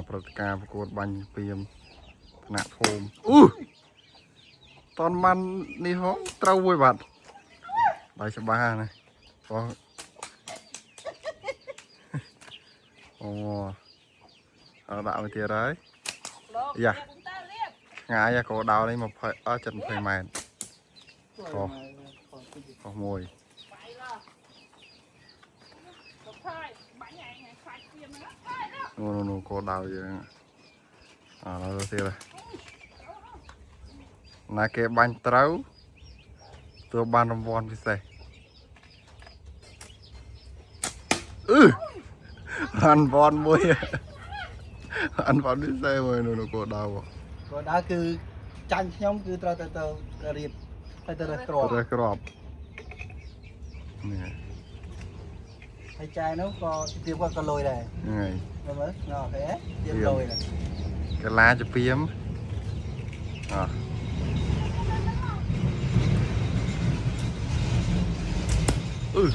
ប្រតិការប្រកួតបាញ់ពីមថ្នាក់ភូមិតនបាននេះហងត្រូវមួយបាត់បាយច្បាស់ណាបងអូដាក់មកទៀតហើយយ៉ាថ្ងៃក៏ដៅនេះ20 70 ម៉ែត្រខុសមួយនោះក៏ដៅយើងដល់ទៀតណាគេបាញ់ត្រូវទោះបានរង្វាន់ពិសេសអានវ៉ាន់មួយអានវ៉ាន់ពិសេសមួយនោះក៏ដៅគឺចាញ់ខ្ញុំគឺត្រូវទៅរៀបទៅរើសក្របនេះហើយចាយនោះក៏ទៀបក៏លុយដែរហ្នឹងហើយមើលអូខេទៀបលុយដែរកាឡាជាពីម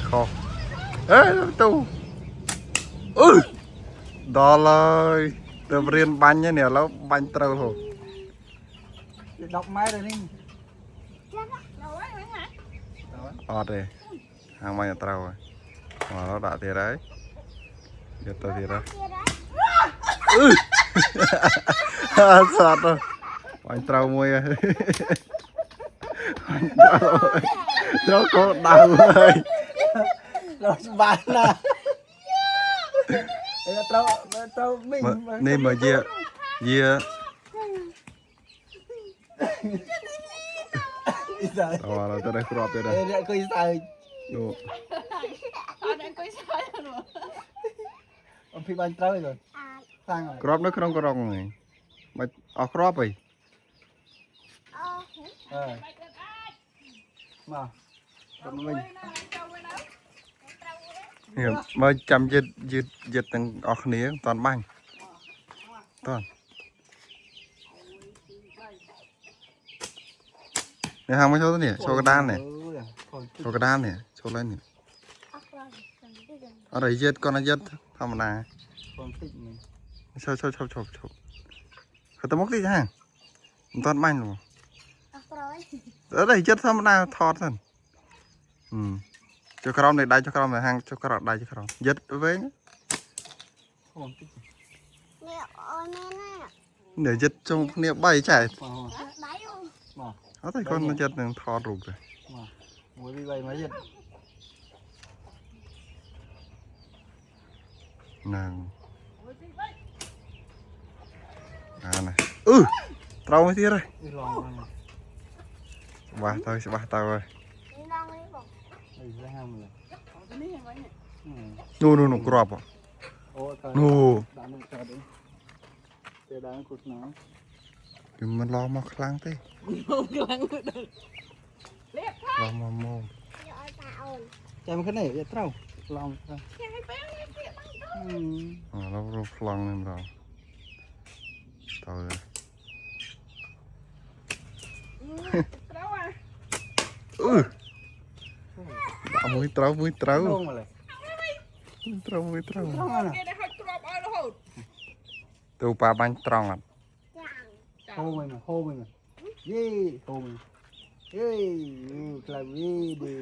ខុសទូដល់ហើយទៅរៀនបាញ់នេះឥឡូវបាញ់ត្រូវហូប10 ម៉ែត្រនេះអត់ទេហាងបាញ់ត្រូវហើយឥឡូវដាក់ទៀតហើយយកទៅទៀតហើយសតបាញ់ត្រូវមួយហើយត្រូវក៏ដៅហើយដល់បានណាត្រូវមីងនេះមកយាអូទៅđâyក្របទៀតហើយអង្គុយសើចនោះអត់អង្គុយសើចនោះអំពីបាញ់ត្រូវហ្នឹងខាងក្របនៅក្នុងក្រុងហ្នឹងមិនអស់ក្របហីមកទៅវិញមើលចាំយឺតទាំងអស់គ្នាមិនតាន់បាញ់តោះនេះហាងមកចូលទៅនេះចូលកដាននេះចូលកដាននេះចូលlênនេះអត់យឺតគាត់យឺតធម្មតាឈប់ទៅមកទីហាងមិនតាន់បាញ់luônអត់យឺតធម្មតាថតសិនចូលក្រោមនេះដៃចូលក្រោមហាងចូលក្រោមដៃចូលក្រោមយឺតវិញនេះអូនមែនណានេះយឺតជុំគ្នា3ចែកដៃមកអត់ទេគាត់យឺតនឹងថតរូបទេមួយពី3មកយឺតហ្នឹងណាត្រូវមកទៀតហើយច្បាស់ទៅហើយនោះក្របនោះទៅដល់គូស្នងគឺមិនឡមកខ្លាំងទេខ្លាំងទៅដល់លៀបឡមកមកយកឲ្យតាអូនចាំគ្នាវាត្រូវឡងទៅគេឲ្យពេលវាទៀតបាញ់ទៅឡរូបខ្លងនេះម្ដងទៅត្រូវដាក់មួយត្រូវមួយត្រូវត្រូវមួយត្រូវគេได้ហុចក្របឲ្យរហូតទៅប៉ាបាញ់ត្រង់អត់ហូវិញយេហូវិញយេក្លាវីឌី